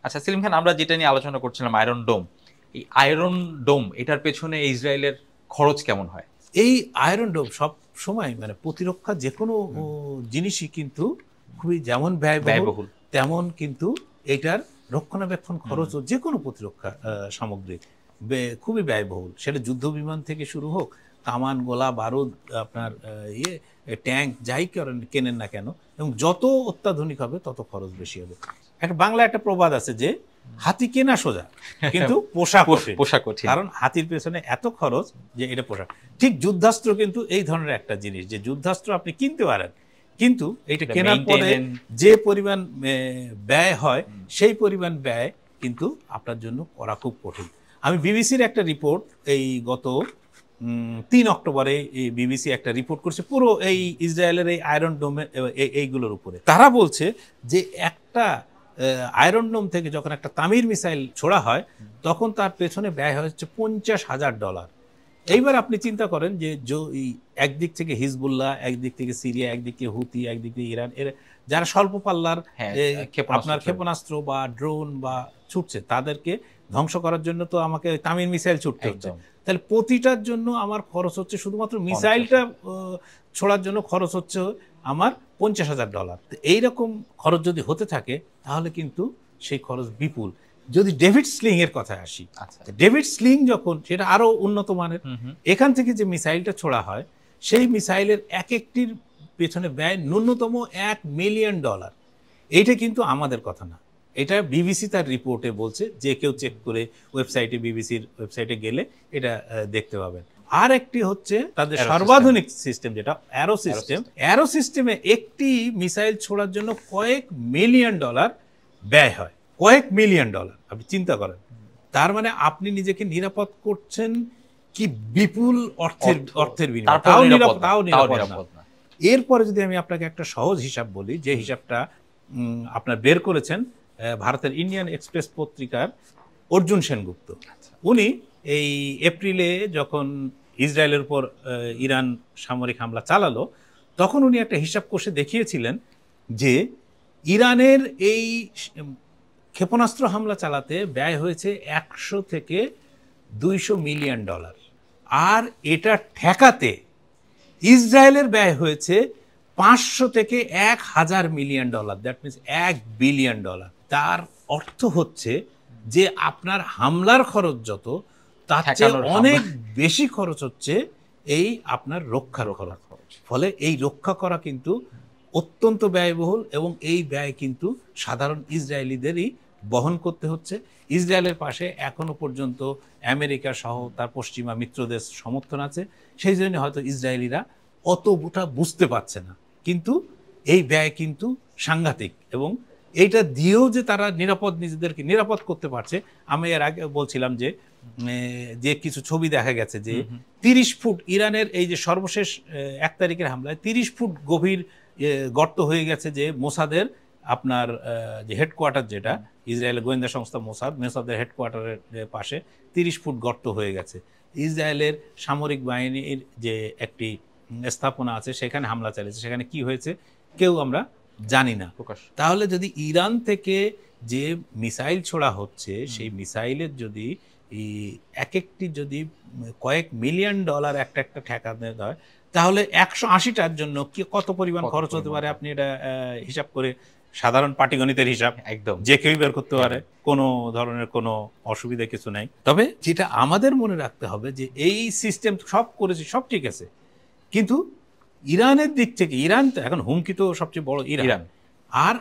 আচ্ছা সেলিম খান, আমরা যেটা নিয়ে আলোচনা করছিলাম আয়রন ডোম, এই আয়রন ডোম এটার পেছনে ইসরায়েলের খরচ কেমন হয়? এই আয়রন ডোম সব সময় মানে প্রতিরক্ষা যে কোনো জিনিসই কিন্তু খুবই যেমন ব্যয়বহুল তেমন কিন্তু এটার রক্ষণাবেক্ষণ খরচও যে কোনো প্রতিরক্ষা সামগ্রী খুবই ব্যয়বহুল। সেটা যুদ্ধ বিমান থেকে শুরু হোক, কামান, গোলা বারুদ, আপনার ট্যাঙ্ক যাই কেনেন না কেন, এবং যত অত্যাধুনিক হবে তত খরচ বেশি হবে। একটা বাংলা একটা প্রবাদ আছে যে হাতি কেনা সোজা কিন্তু পোশাক কঠিন, কারণ হাতির পেছনে এত খরচ যে এটা পোশাক। ঠিক যুদ্ধাস্ত্র কিন্তু এই ধরনের একটা জিনিস যে যুদ্ধাস্ত্র আপনি কিনতে পারেন, কিন্তু এইটা কেনার পরে যে পরিমাণ ব্যয় হয় সেই পরিমাণ ব্যয় কিন্তু আপনার জন্য করা খুব কঠিন। আমি বিবিসির একটা রিপোর্ট এই গত 3 অক্টোবরে বিবিসি একটা রিপোর্ট করছে পুরো এই ইসরায়েলের এই আয়রন ডোমে এইগুলোর উপরে। তারা বলছে যে একটা আয়রন ডোম থেকে যখন একটা তামির মিসাইল ছোড়া হয় তখন তার পেছনে ব্যয় হচ্ছে $50,000। এইবার আপনি চিন্তা করেন যে একদিক থেকে হিজবুল্লাহ, একদিক থেকে সিরিয়া, একদিক থেকে হুতি, একদিক থেকে ইরান, এর যারা স্বল্প পাল্লার আপনার ক্ষেপণাস্ত্র বা ড্রোন বা ছুটছে তাদেরকে ধ্বংস করার জন্য তো আমাকে তামির মিসাইল ছুটতে হচ্ছে। তাহলে প্রতিটার জন্য আমার খরচ হচ্ছে, শুধুমাত্র মিসাইলটা ছোড়ার জন্য খরচ হচ্ছে আমার $50,000। এইরকম খরচ যদি হতে থাকে তাহলে কিন্তু সেই খরচ বিপুল। যদি ডেভিড স্লিং এর কথা আসি, ডেভিড স্লিং যখন সেটা আরো উন্নত মানের, এখান থেকে যে মিসাইলটা ছোড়া হয় সেই মিসাইলের এক একটির পেছনে ব্যয় ন্যূনতম $1 মিলিয়ন। এইটা কিন্তু আমাদের কথা না, এটা বিবিসি তার রিপোর্টে বলছে, যে কেউ চেক করে ওয়েবসাইটে, বিবিসির ওয়েবসাইটে গেলে এটা দেখতে পাবেন। আর একটি হচ্ছে তাদের সর্বাধুনিক সিস্টেম যেটা অ্যারো সিস্টেম। অ্যারো সিস্টেমে একটি মিসাইল ছোড়ার জন্য কয়েক মিলিয়ন ডলার ব্যয় হয়, কয়েক মিলিয়ন ডলার। আপনি চিন্তা করেন, তার মানে আপনি নিজেকে নিরাপদ করছেন কি বিপুল অর্থের বিনিময়ে, তাও নিরাপদ না। এরপরে যদি আমি আপনাকে একটা সহজ হিসাব বলি, যে হিসাবটা আপনার বের করেছেন ভারতের ইন্ডিয়ান এক্সপ্রেস পত্রিকার অর্জুন সেনগুপ্ত। উনি এই এপ্রিলে যখন ইসরায়েলের উপর ইরান সামরিক হামলা চালালো তখন উনি একটা হিসাব কষে দেখিয়েছিলেন যে ইরানের এই ক্ষেপণাস্ত্র হামলা চালাতে ব্যয় হয়েছে $100 থেকে $200 মিলিয়ন, আর এটা ঠেকাতে ইসরায়েলের ব্যয় হয়েছে $500 থেকে $1,000 মিলিয়ন। That means $1 billion. তার অর্থ হচ্ছে যে আপনার হামলার খরচ যত, তার চেয়ে অনেক বেশি খরচ হচ্ছে এই আপনার রক্ষার খরচ। ফলে এই রক্ষা করা কিন্তু অত্যন্ত ব্যয়বহুল, এবং এই ব্যয় কিন্তু সাধারণ ইসরায়েলিদেরই বহন করতে হচ্ছে। ইসরায়েলের পাশে এখনো পর্যন্ত আমেরিকা সহ তার পশ্চিমা মিত্রদের সমর্থন আছে, সেই জন্য হয়তো ইসরায়েলিরা অতটা বুঝতে পারছে না, কিন্তু এই ব্যয় কিন্তু সাংঘাতিক। এবং এইটা দিয়েও যে তারা নিজেদেরকে নিরাপদ করতে পারছে। আমি এর আগে বলছিলাম যে কিছু ছবি দেখা গেছে যে 30 ফুট ইরানের এই যে সর্বশেষ 1 তারিখের হামলায় 30 ফুট গভীর গর্ত হয়ে গেছে, যে মোসাদের আপনার যে হেডকোয়ার্টার, যেটা ইসরায়েলের গোয়েন্দা সংস্থা মোসাদের হেডকোয়ার্টারের পাশে 30 ফুট গর্ত হয়ে গেছে। ইসরায়েলের সামরিক বাহিনীর যে একটি স্থাপনা আছে সেখানে হামলা চালিয়েছে, সেখানে কি হয়েছে কেউ আমরা জানি না। তাহলে যদি ইরান থেকে যে মিসাইল ছোড়া হচ্ছে সেই মিসাইলের যদি এক একটি যদি কয়েক মিলিয়ন ডলার একটা ঠেকাতে হয়, তাহলে 180টার জন্য কি কত পরিমাণ খরচ হতে পারে আপনি এটা হিসাব করে, সাধারণ পাটিগণিতের হিসাব একদম যে কেউ বের করতে পারে, কোনো ধরনের কোনো অসুবিধা কিছু নাই। তবে যেটা আমাদের মনে রাখতে হবে যে এই সিস্টেম সব করেছে, সব ঠিক আছে, কিন্তু ইরানের দিক থেকে, ইরান তো এখন হুমকি তো সবচেয়ে বড় ইরান, আর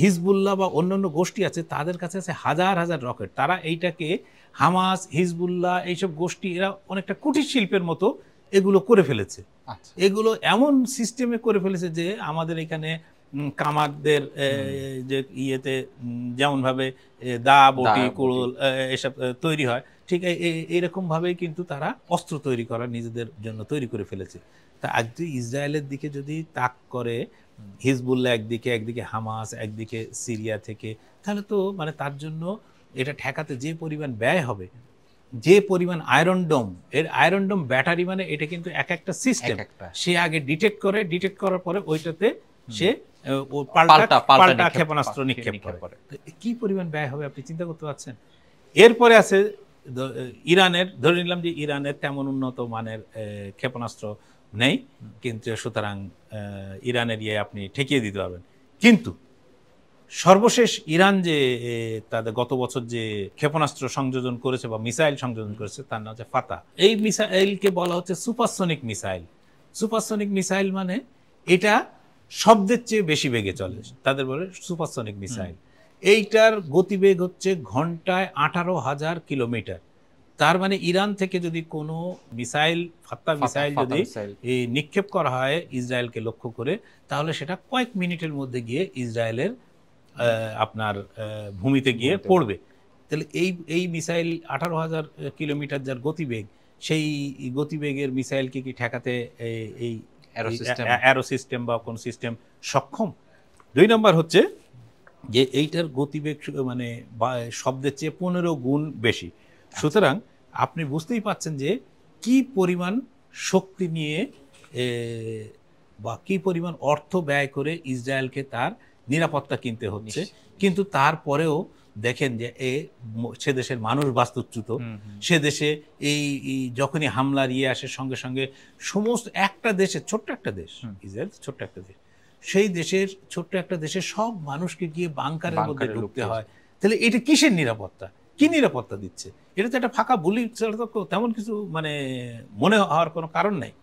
হিজবুল্লাহ বা অন্যান্য গোষ্ঠী আছে, তাদের কাছে আছে হাজার হাজার রকেট। তারা এইটাকে হামাস, হিজবুল্লাহ এইসব গোষ্ঠী এরা অনেকটা কুটির শিল্পের মতো এগুলো করে ফেলেছে। এগুলো এমন সিস্টেমে করে ফেলেছে যে আমাদের এখানে কামারদের যে ইয়েতে যেমনভাবে দা, বটি, কুড়ুল এসব তৈরি হয়, ঠিক এইরকমভাবেই কিন্তু তারা অস্ত্র তৈরি করা নিজেদের জন্য তৈরি করে ফেলেছে। তা আজকে ইসরায়েলের দিকে যদি তাক করে হিজবুল্লাহ একদিকে হামাস, একদিকে সিরিয়া থেকে, তাহলে তো মানে তার জন্য এটা ঠেকাতে যে পরিমাণ ব্যয় হবে, যে পরিমাণ আয়রন ডোম ব্যাটারি, মানে এটা কিন্তু এক একটা সিস্টেম, সে আগে ডিটেক্ট করার পরে ওইটাতে সে ও পাল্টা ক্ষেপণাস্ত্র নিক্ষেপ করে। কি পরিমাণ ব্যয় হবে আপনি চিন্তা করতে পারছেন? এরপরে আছে ইরানের, ধরে নিলাম যে ইরানের তেমন উন্নত মানের ক্ষেপণাস্ত্র নেই, কিন্তু সুতরাং ইরানের আপনি ঠেকিয়ে দিতে পারবেন। কিন্তু সর্বশেষ ইরান যে তাদের গত বছর যে ক্ষেপণাস্ত্র সংযোজন করেছে বা মিসাইল সংযোজন করেছে, তার নাম হচ্ছে ফাতা। এই মিসাইলকে বলা হচ্ছে সুপারসনিক মিসাইল। সুপারসনিক মিসাইল মানে এটা শব্দের চেয়ে বেশি বেগে চলে, তাদের বলে সুপারসনিক মিসাইল। এইটার গতিবেগ হচ্ছে ঘন্টায় 18,000 কিলোমিটার। তার মানে ইরান থেকে যদি কোনো মিসাইল, ফাত্তা মিসাইল যদি নিক্ষেপ করা হয় ইসরায়েলকে লক্ষ্য করে, তাহলে সেটা কয়েক মিনিটের মধ্যে গিয়ে ইসরায়েলের আপনার ভূমিতে গিয়ে পড়বে। তাহলে এই মিসাইল 18,000 কিলোমিটার যার গতিবেগ, সেই গতিবেগের মিসাইলকে কি ঠেকাতে এই অ্যারো সিস্টেম বা কোন সিস্টেম সক্ষম? 2 নম্বর হচ্ছে যে এইটার গতিবেগ মানে শব্দের চেয়ে 15 গুণ বেশি। সুতরাং আপনি বুঝতেই পাচ্ছেন যে কি পরিমাণ শক্তি নিয়ে বা কি পরিমাণ অর্থ ব্যয় করে ইসরায়েলকে তার নিরাপত্তা কিনতে হচ্ছে। কিন্তু তারপরেও দেখেন যে সে দেশের মানুষ বাস্তুচ্যুত, সে দেশে এই যখনই হামলার আসে সঙ্গে সঙ্গে সমস্ত একটা দেশের, ছোট্ট একটা দেশ ইসরায়েল, ছোট্ট একটা দেশ, সেই দেশের ছোট্ট একটা দেশের সব মানুষকে গিয়ে বাংকারের মধ্যে ঢুকতে হয়। তাহলে এটা কিসের নিরাপত্তা? কি নিরাপত্তা দিচ্ছে? এটা তো একটা ফাঁকা বুলি ছাড়া তো তেমন কিছু মানে মনে হওয়ার কোনো কারণ নেই।